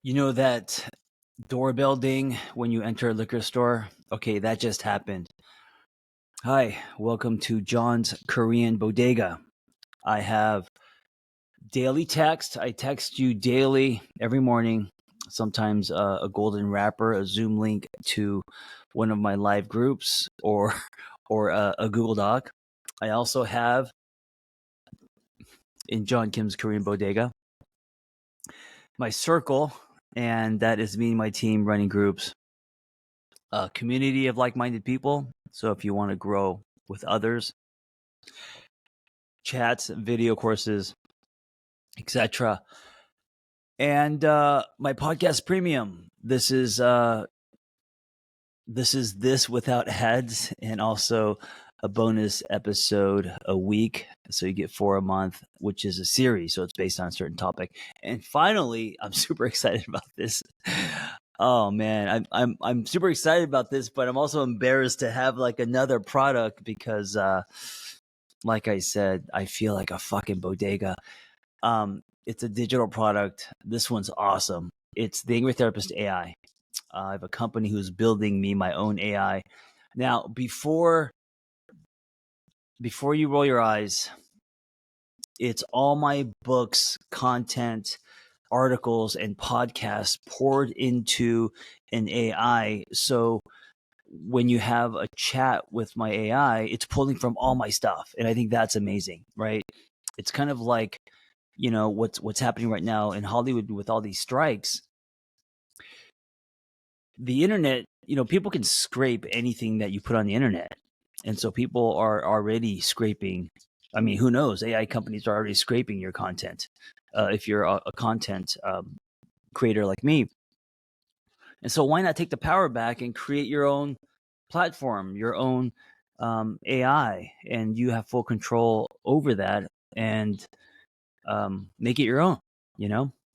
You know that doorbell ding when you enter a liquor store? Okay, that just happened. Hi, welcome to John's Korean Bodega. I have daily text. I text you daily every morning, sometimes a golden wrapper, a Zoom link to one of my live groups or or a Google Doc. I also have in John Kim's Korean Bodega my circle, and that is me and my team running groups, a community of like-minded people. So if you want to grow with others, chats, video courses, etc. And my podcast premium. This without ads, and also a bonus episode a week. So you get 4 a month, which is a series. So it's based on a certain topic. And finally, I'm super excited about this. Oh man, I'm super excited about this, but I'm also embarrassed to have like another product because like I said, I feel like a fucking bodega. It's a digital product. This one's awesome. It's the Angry Therapist AI. I have a company who's building me my own AI. Now, before you roll your eyes, it's all my books, content, articles, and podcasts poured into an AI. So when you have a chat with my AI, it's pulling from all my stuff, and I think that's amazing, right? It's kind of like, what's happening right now in Hollywood with all these strikes. The internet, people can scrape anything that you put on the internet, and so people are already scraping. I mean, who knows? AI companies are already scraping your content if you're a content creator like me. And so why not take the power back and create your own platform, your own AI, and you have full control over that, and make it your own,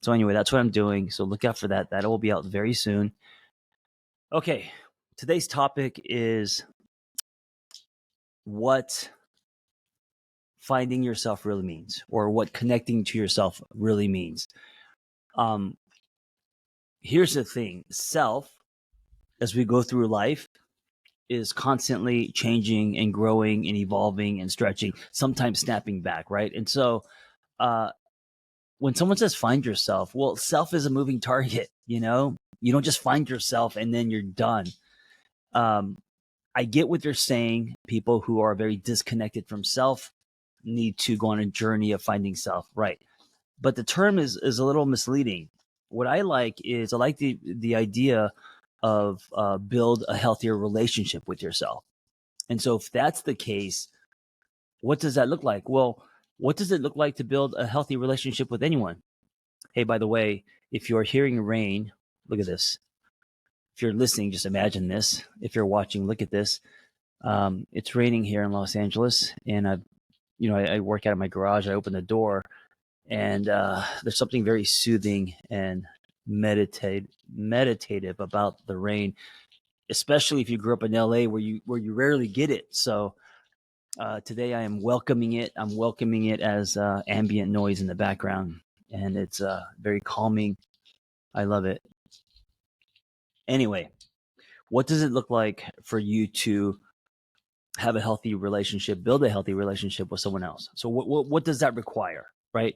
So anyway, that's what I'm doing. So look out for that. That will be out very soon. Okay, today's topic is what finding yourself really means, or what connecting to yourself really means. Here's the thing: self, as we go through life, is constantly changing and growing and evolving and stretching, sometimes snapping back, right? And so when someone says find yourself, well, self is a moving target. You don't just find yourself and then you're done. I get what they're saying. People who are very disconnected from self need to go on a journey of finding self, right? But the term is a little misleading. What I like is, I like the idea of build a healthier relationship with yourself. And so if that's the case, what does that look like? Well, what does it look like to build a healthy relationship with anyone? Hey, by the way, if you're hearing rain, look at this. If you're listening, just imagine this. If you're watching, look at this. It's raining here in Los Angeles, and I work out of my garage. I open the door, and there's something very soothing and meditative about the rain, especially if you grew up in LA, where you rarely get it. So today I am welcoming it. I'm welcoming it as ambient noise in the background, and it's very calming. I love it. Anyway, what does it look like for you to have a healthy relationship, build a healthy relationship with someone else? So what does that require, right?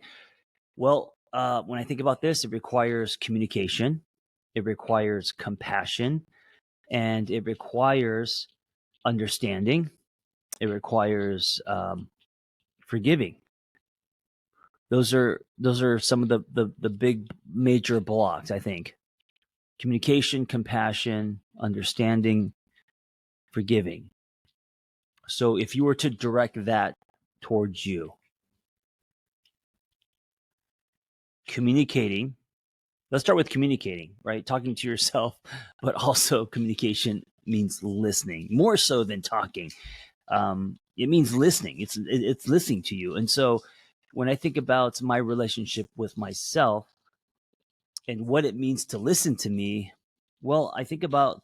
Well, when I think about this, it requires communication, it requires compassion, and it requires understanding. It requires forgiving. Those are some of the big major blocks, I think. Communication, compassion, understanding, forgiving. So if you were to direct that towards you, communicating, let's start with communicating, right? Talking to yourself, but also communication means listening more so than talking. It means listening. It's listening to you. And so when I think about my relationship with myself and what it means to listen to me, well, I think about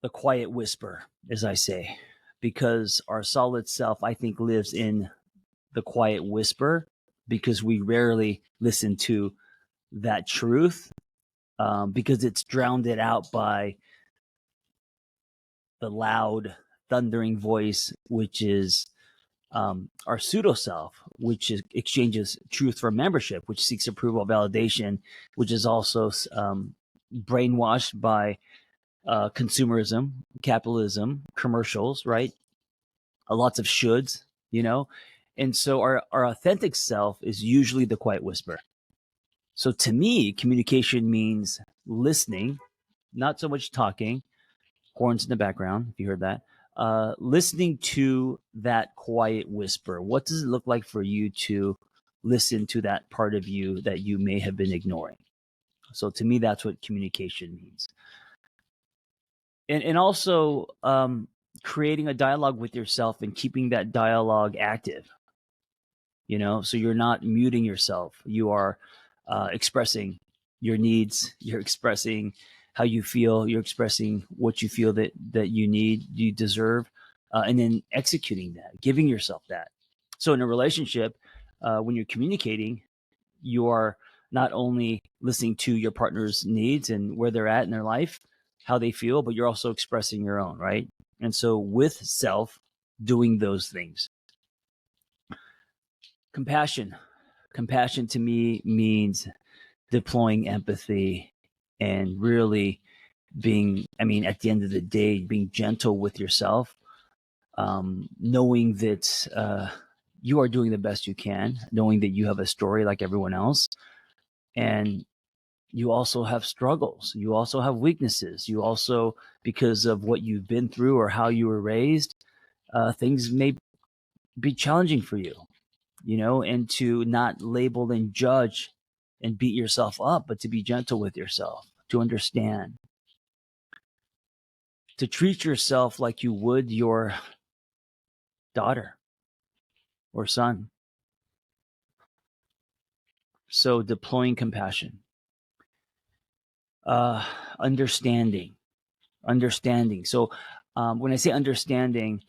the quiet whisper, as I say, because our solid self, I think, lives in the quiet whisper, because we rarely listen to that truth, because it's drowned it out by the loud, thundering voice, which is our pseudo self, which exchanges truth for membership, which seeks approval, validation, which is also brainwashed by consumerism, capitalism, commercials, right? Lots of shoulds, you know? And so our authentic self is usually the quiet whisper. So to me, communication means listening, not so much talking, horns in the background, if you heard that. Listening to that quiet whisper. What does it look like for you to listen to that part of you that you may have been ignoring? So to me, that's what communication means. And also creating a dialogue with yourself and keeping that dialogue active, so you're not muting yourself. You are expressing your needs. You're expressing how you feel. You're expressing what you feel that you need, you deserve, and then executing that, giving yourself that. So in a relationship, when you're communicating, you are not only listening to your partner's needs and where they're at in their life, how they feel, but you're also expressing your own, right? And so with self, doing those things. Compassion. Compassion to me means deploying empathy and really being, at the end of the day, being gentle with yourself, knowing that you are doing the best you can, knowing that you have a story like everyone else. And you also have struggles. You also have weaknesses. You also, because of what you've been through or how you were raised, things may be challenging for you, and to not label and judge and beat yourself up, but to be gentle with yourself, to understand, to treat yourself like you would your daughter or son. So deploying compassion, understanding. So when I say understanding,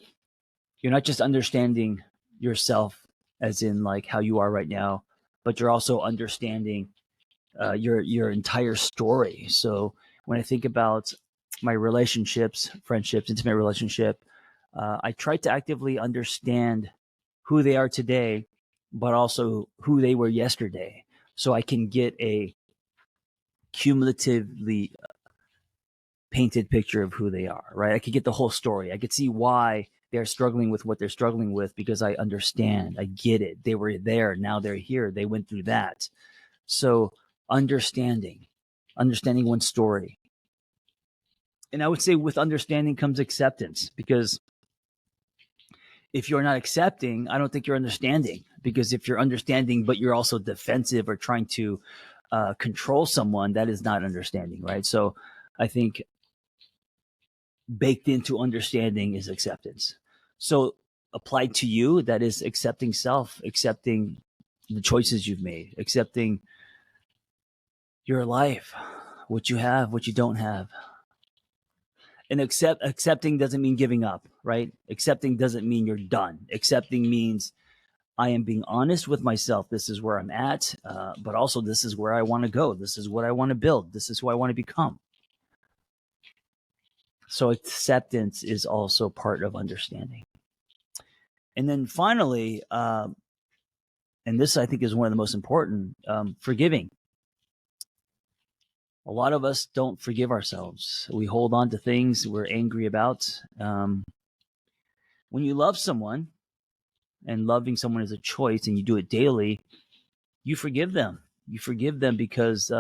you're not just understanding yourself as in like how you are right now, but you're also understanding your entire story. So when I think about my relationships, friendships, intimate relationship, I try to actively understand who they are today, but also who they were yesterday, so I can get a cumulatively painted picture of who they are, right? I could get the whole story. I could see why they're struggling with what they're struggling with because I understand. I get it. They were there. Now they're here. They went through that. So understanding one's story. And I would say with understanding comes acceptance, because if you're not accepting, I don't think you're understanding. Because if you're understanding, but you're also defensive or trying to control someone, that is not understanding, right? So I think baked into understanding is acceptance. So applied to you, that is accepting self, accepting the choices you've made, accepting your life, what you have, what you don't have. And accepting doesn't mean giving up, right? Accepting doesn't mean you're done. Accepting means I am being honest with myself. This is where I'm at, but also this is where I want to go. This is what I want to build. This is who I want to become. So acceptance is also part of understanding. And then finally, and this I think is one of the most important, forgiving. A lot of us don't forgive ourselves. We hold on to things we're angry about. When you love someone, and loving someone is a choice, and you do it daily, you forgive them. You forgive them because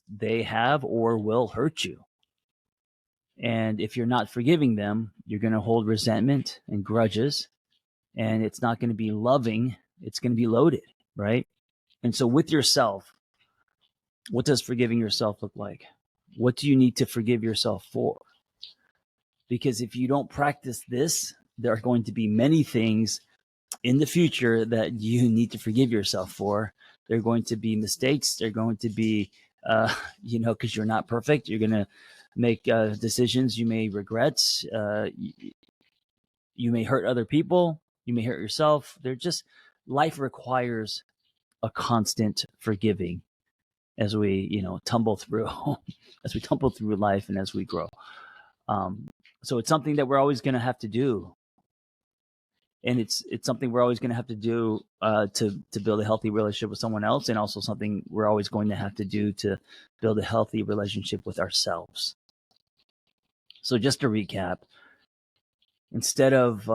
they have or will hurt you. And if you're not forgiving them, you're going to hold resentment and grudges, and it's not going to be loving. It's going to be loaded, right? And so with yourself, what does forgiving yourself look like? What do you need to forgive yourself for? Because if you don't practice this, there are going to be many things in the future that you need to forgive yourself for. There are going to be mistakes. They're going to be, because you're not perfect, you're going to make decisions you may regret. You may hurt other people. You may hurt yourself. Life requires a constant forgiving. as we, tumble through, as we tumble through life and as we grow. So it's something that we're always going to have to do, and it's something we're always going to have to do to build a healthy relationship with someone else, and also something we're always going to have to do to build a healthy relationship with ourselves. So just to recap, instead of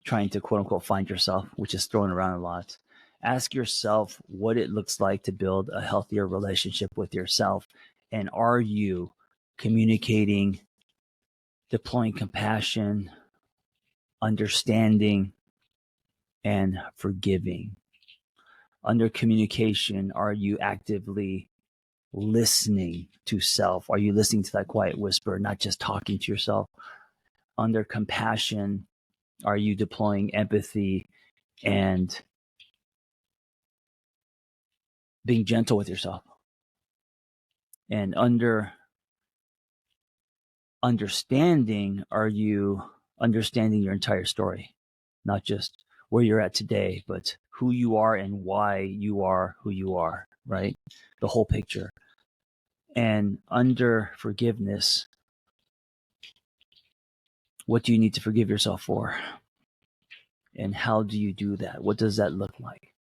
trying to quote unquote find yourself, which is thrown around a lot, ask yourself what it looks like to build a healthier relationship with yourself. And are you communicating, deploying compassion, understanding, and forgiving? Under communication, are you actively listening to self? Are you listening to that quiet whisper, not just talking to yourself? Under compassion, are you deploying empathy and being gentle with yourself? And under understanding, are you understanding your entire story? Not just where you're at today, but who you are and why you are who you are, right? The whole picture. And under forgiveness, what do you need to forgive yourself for? And how do you do that? What does that look like?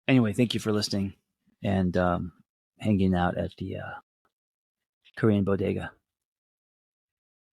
Anyway, thank you for listening and hanging out at the Korean Bodega.